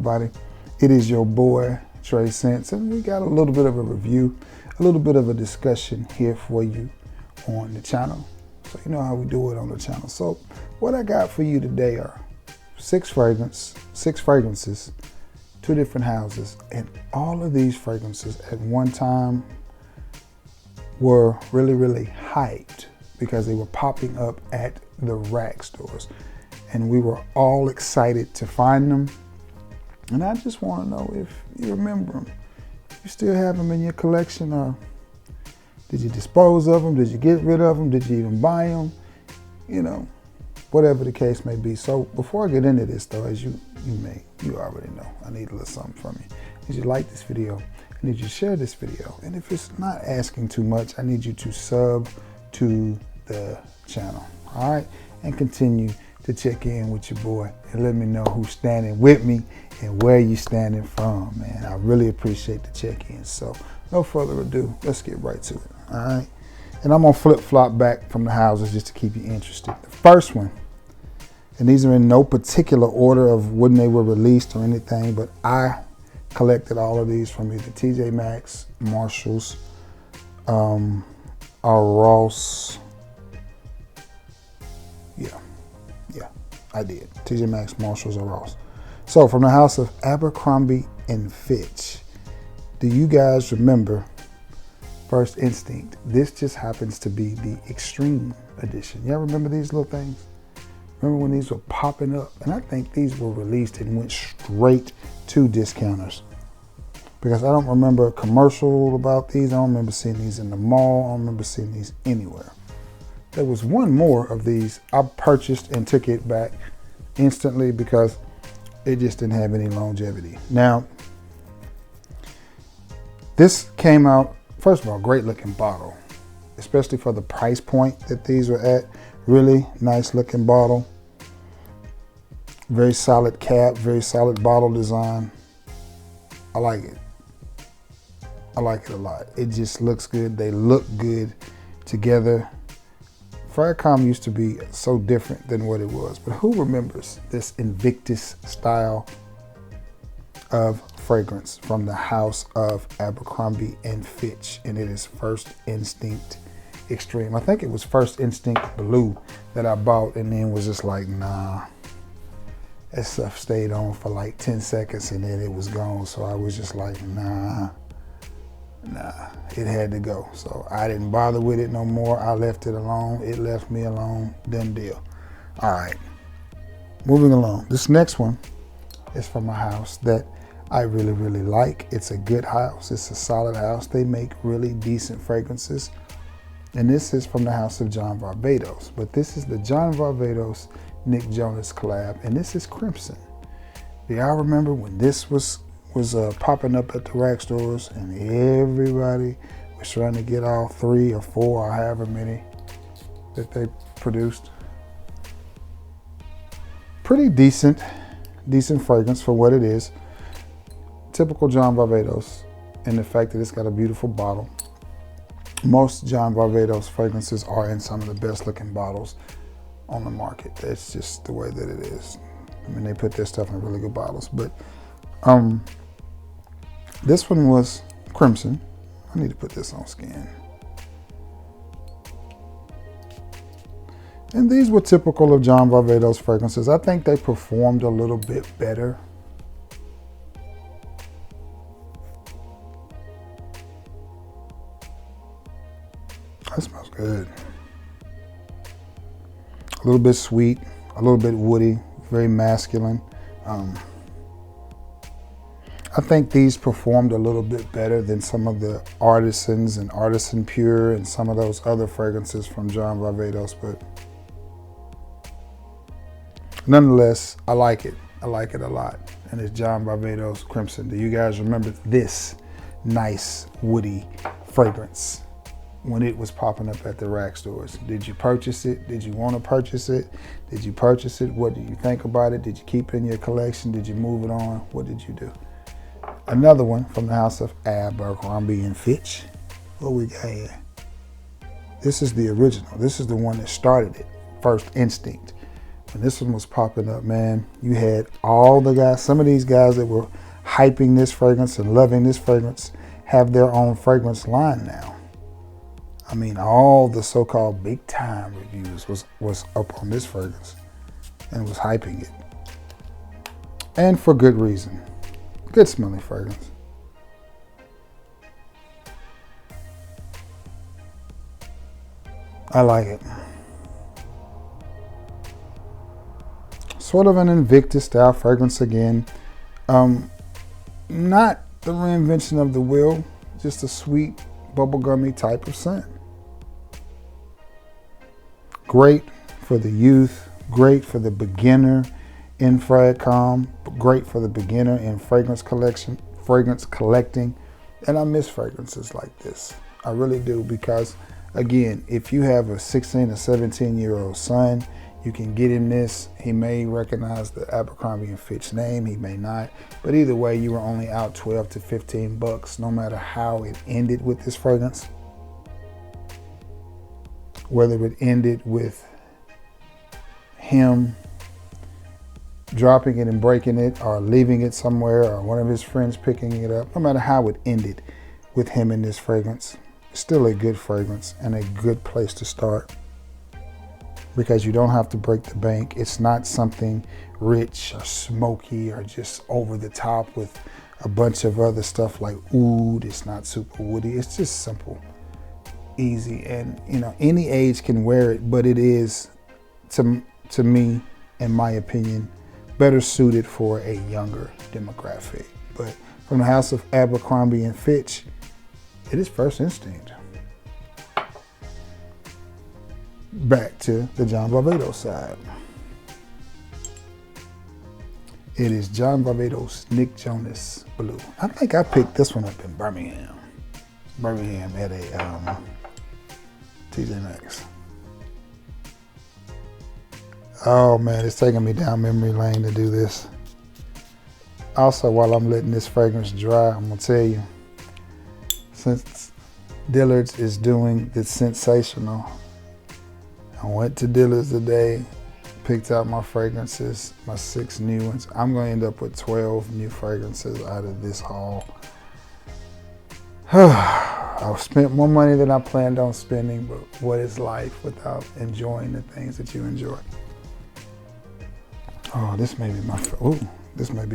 everybody? It is your boy, Trey Sense, and we got a little bit of a review, a little bit of a discussion here for you on the channel. So you know how we do it on the channel. So what I got for you today are six fragrances, 2 different houses, and all of these fragrances at one time were really, really hyped because they were popping up at the rack stores. And we were all excited to find them. And I just want to know if you remember them. You still have them in your collection, or did you dispose of them? Did you get rid of them? Did you even buy them? You know, whatever the case may be. So before I get into this though, as you already know, I need a little something from you. I need you to like this video. I need you to share this video. And if it's not asking too much, I need you to sub to the channel, all right? And continue to check in with your boy and let me know who's standing with me and where you standing from, man. I really appreciate the check-in. So no further ado, let's get right to it, all right? And I'm gonna flip-flop back from the houses just to keep you interested. The first one, and these are in no particular order of when they were released or anything, but I collected all of these from either TJ Maxx, Marshalls, or Ross. Yeah, I did. TJ Maxx, Marshalls, or Ross. So from the house of Abercrombie and Fitch, do you guys remember First Instinct? This just happens to be the extreme edition. Y'all remember these little things? Remember when these were popping up? And I think these were released and went straight to discounters, because I don't remember a commercial about these. I don't remember seeing these in the mall. I don't remember seeing these anywhere. There was one more of these I purchased and took it back instantly because it just didn't have any longevity. Now, this came out, first of all, great looking bottle, especially for the price point that these were at. Really nice looking bottle. Very solid cap, very solid bottle design. I like it. I like it a lot. It just looks good. They look good together. Varvatos used to be so different than what it was, but who remembers this Invictus style of fragrance from the house of Abercrombie and Fitch? And it is First Instinct Extreme. I think it was First Instinct Blue that I bought and then was just like, nah. That stuff stayed on for like 10 seconds and then it was gone. So I was just like, nah, it had to go. So I didn't bother with it no more. I left it alone. It left me alone. Done deal. All right, moving along. This next one is from a house that I really, really like. It's a good house. It's a solid house. They make really decent fragrances. And this is from the house of John Varvatos. But this is the John Varvatos Nick Jonas collab, and this is Crimson. Do y'all remember when this was popping up at the rack stores and everybody was trying to get all 3 or 4 or however many that they produced? Pretty decent fragrance for what it is. Typical John Varvatos, and the fact that it's got a beautiful bottle. Most John Varvatos fragrances are in some of the best looking bottles on the market. That's just the way that it is. I mean, they put their stuff in really good bottles, but this one was Crimson. I need to put this on skin. And these were typical of John Varvatos fragrances. I think they performed a little bit better. That smells good. A little bit sweet, a little bit woody, very masculine. I think these performed a little bit better than some of the Artisans and Artisan Pure and some of those other fragrances from John Varvatos, but nonetheless, I like it. I like it a lot. And it's John Varvatos Crimson. Do you guys remember this nice woody fragrance when it was popping up at the rack stores? Did you purchase it? Did you want to purchase it? Did you purchase it? What do you think about it? Did you keep it in your collection? Did you move it on? What did you do? Another one from the house of Abercrombie and Fitch. What we got here? This is the original. This is the one that started it. First Instinct. when this one was popping up, man, you had all the guys, some of these guys that were hyping this fragrance and loving this fragrance have their own fragrance line now. I mean, all the so-called big time reviews was up on this fragrance and was hyping it. And for good reason. Good smelling fragrance. I like it. Sort of an Invictus style fragrance again. Not the reinvention of the wheel, just a sweet bubblegummy type of scent. Great for the youth, great for the beginner in fragcom, great for the beginner in fragrance collecting. And I miss fragrances like this. I really do, because again, if you have a 16 or 17-year-old son, you can get him this. He may recognize the Abercrombie and Fitch name, he may not. But either way, you were only out 12 to 15 bucks, no matter how it ended with this fragrance. Whether it ended with him dropping it and breaking it, or leaving it somewhere, or one of his friends picking it up, no matter how it ended with him in this fragrance, it's still a good fragrance and a good place to start, because you don't have to break the bank. It's not something rich or smoky or just over the top with a bunch of other stuff like oud. It's not super woody. It's just simple, easy, and you know, any age can wear it, but it is, to me, in my opinion, better suited for a younger demographic. But from the house of Abercrombie and Fitch, it is First Instinct. Back to the John Varvatos side. It is John Varvatos Nick Jonas Blue. I think I picked this one up in Birmingham. At a TJ Maxx. Oh man, it's taking me down memory lane to do this. Also, while I'm letting this fragrance dry, I'm gonna tell you, since Dillard's is doing the sensational, I went to Dillard's today, picked out my fragrances, my 6 new ones. I'm gonna end up with 12 new fragrances out of this haul. I've spent more money than I planned on spending, but what is life without enjoying the things that you enjoy? Oh, this may be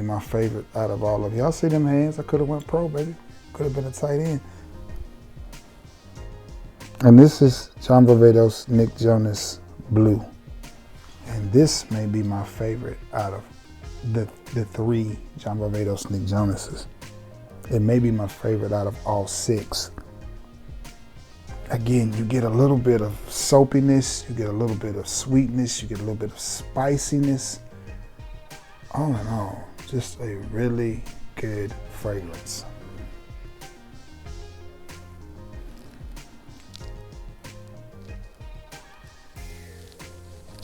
my favorite out of all of y'all. See them hands? I could have went pro, baby. Could have been a tight end. And this is John Varvatos Nick Jonas Blue. And this may be my favorite out of the 3 John Varvatos Nick Jonases. It may be my favorite out of all 6. Again, you get a little bit of soapiness, you get a little bit of sweetness, you get a little bit of spiciness. All in all, just a really good fragrance.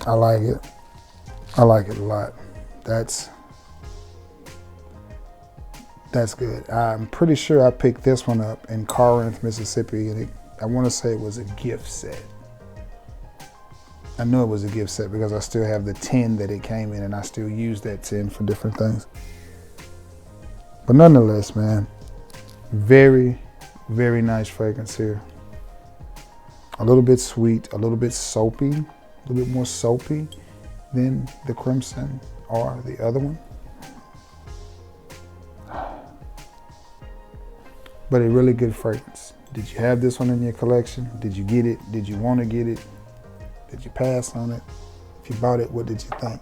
I like it. I like it a lot. That's good. I'm pretty sure I picked this one up in Corinth, Mississippi, and I want to say it was a gift set. I knew it was a gift set because I still have the tin that it came in, and I still use that tin for different things. But nonetheless, man, very, very nice fragrance here. A little bit sweet, a little bit soapy, a little bit more soapy than the Crimson or the other one. But a really good fragrance. Did you have this one in your collection? Did you get it? Did you want to get it? Did you pass on it? If you bought it, what did you think?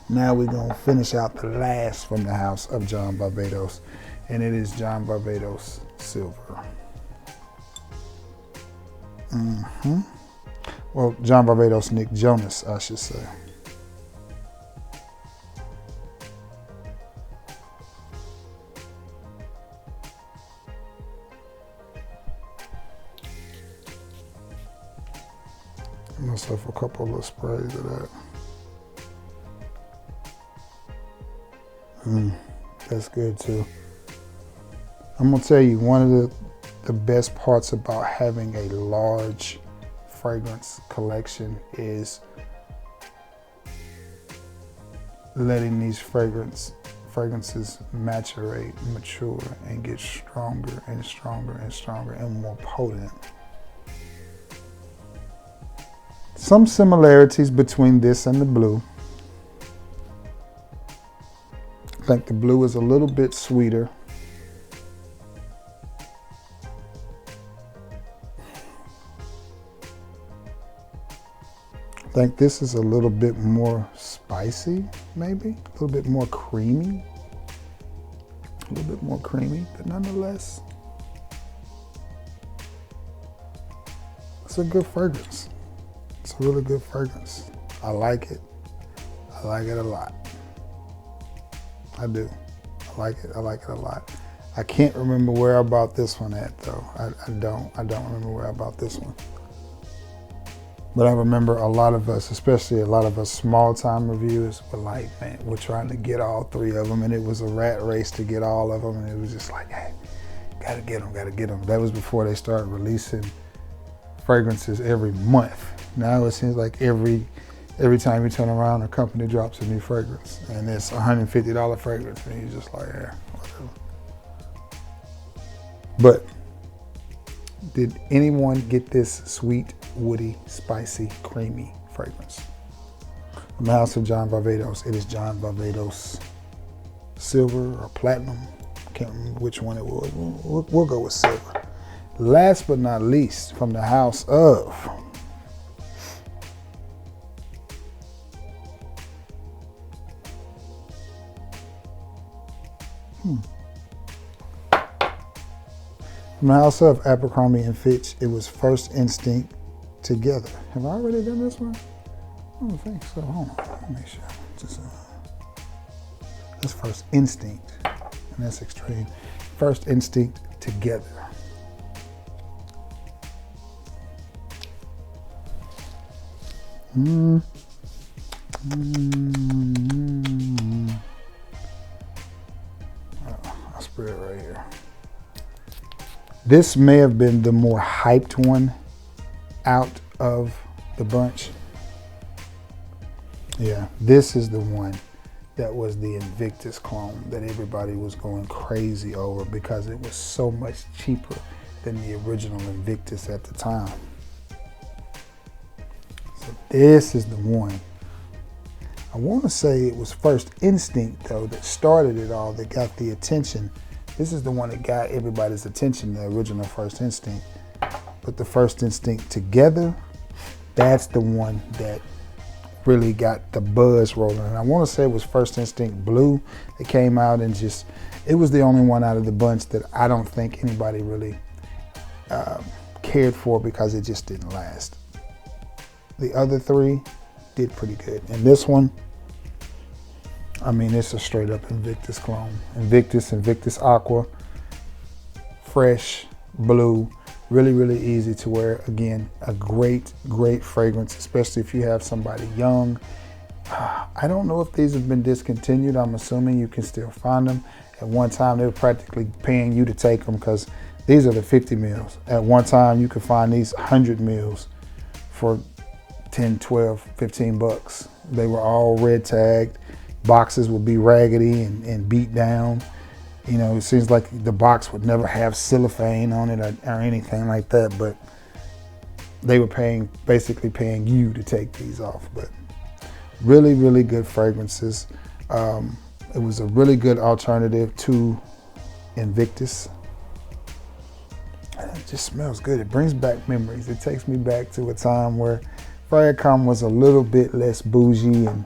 Now we're going to finish out the last from the house of John Varvatos, and it is John Varvatos Silver. Well, John Varvatos Nick Jonas, I should say. Myself a couple of sprays of that. That's good too. I'm gonna tell you, one of the best parts about having a large fragrance collection is letting these fragrances maturate, mature, and get stronger and stronger and stronger and more potent. Some similarities between this and the blue. I think the blue is a little bit sweeter. I think this is a little bit more spicy, maybe a little bit more creamy. A little bit more creamy, but nonetheless, it's a good fragrance. It's a really good fragrance. I like it. I like it a lot. I do. I like it. I like it a lot. I can't remember where I bought this one at though. I don't remember where I bought this one. But I remember a lot of us, especially a lot of us small time reviewers, were like, man, we're trying to get all 3 of them, and it was a rat race to get all of them, and it was just like, hey, gotta get them, gotta get them. That was before they started releasing fragrances every month. Now it seems like every time you turn around, a company drops a new fragrance, and it's $150 fragrance, and you're just like, yeah, whatever. But did anyone get this sweet, woody, spicy, creamy fragrance? From the house of John Varvatos. It is John Varvatos Silver or Platinum. Can't remember which one it was. We'll go with Silver. Last but not least, from the house of From the house of Abercrombie and Fitch, it was First Instinct Together. Have I already done this one? I don't think so. Hold on, let me make sure. That's First Instinct, and that's extreme. First Instinct Together. I'll spray it right here. This may have been the more hyped one out of the bunch. Yeah, this is the one that was the Invictus clone that everybody was going crazy over because it was so much cheaper than the original Invictus at the time. So this is the one. I want to say it was First Instinct though that started it all, that got the attention. This is the one that got everybody's attention, the original First Instinct. But the First Instinct Together, that's the one that really got the buzz rolling. And I want to say it was First Instinct Blue that came out and just, it was the only one out of the bunch that I don't think anybody really cared for because it just didn't last. The other 3 did pretty good. And this one, I mean, it's a straight up Invictus clone. Invictus Aqua, fresh, blue, really, really easy to wear. Again, a great, great fragrance, especially if you have somebody young. I don't know if these have been discontinued. I'm assuming you can still find them. At one time, they were practically paying you to take them because these are the 50 mils. At one time, you could find these 100 mils for 10, 12, 15 bucks. They were all red tagged. Boxes would be raggedy and beat down. You know, it seems like the box would never have cellophane on it or anything like that, but they were basically paying you to take these off. But really, really good fragrances. It was a really good alternative to Invictus. And it just smells good. It brings back memories. It takes me back to a time where Fragcom was a little bit less bougie, and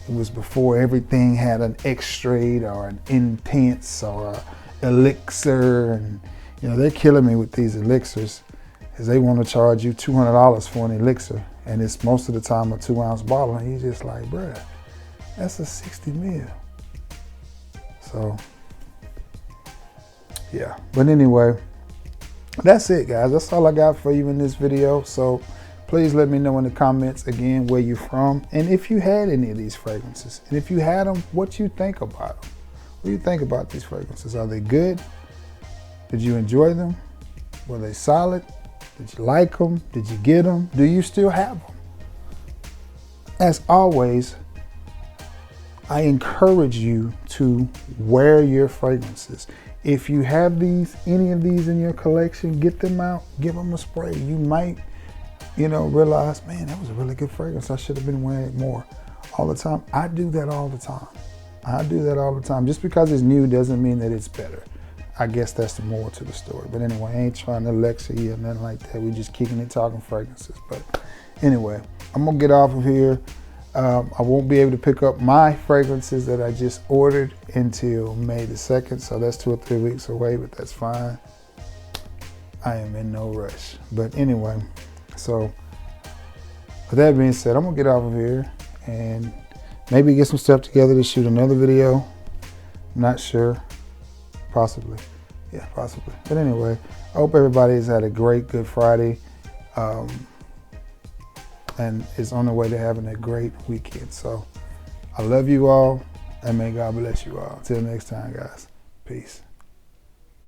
it was before everything had an extrait or an intense or a elixir. And you know, they're killing me with these elixirs because they want to charge you $200 for an elixir, and it's most of the time a 2-ounce bottle, and you're just like, bruh, that's a 60 mil. So yeah, but anyway, that's it, guys. That's all I got for you in this video. So please let me know in the comments again where you're from, and if you had any of these fragrances, and if you had them, what you think about them. What do you think about these fragrances? Are they good? Did you enjoy them? Were they solid? Did you like them? Did you get them? Do you still have them? As always, I encourage you to wear your fragrances. If you have any of these in your collection, get them out, give them a spray. You might, realize, man, that was a really good fragrance. I should have been wearing it more all the time. I do that all the time. Just because it's new doesn't mean that it's better. I guess that's the moral to the story. But anyway, I ain't trying to lecture you or nothing like that. We just kicking it, talking fragrances. But anyway, I'm gonna get off of here. I won't be able to pick up my fragrances that I just ordered until May the 2nd. So that's 2 or 3 weeks away, but that's fine. I am in no rush. But anyway, so with that being said, I'm gonna get off of here and maybe get some stuff together to shoot another video. Not sure. Possibly. Yeah, possibly. But anyway, I hope everybody's had a great Good Friday and is on the way to having a great weekend. So I love you all and may God bless you all. Till next time, guys. Peace.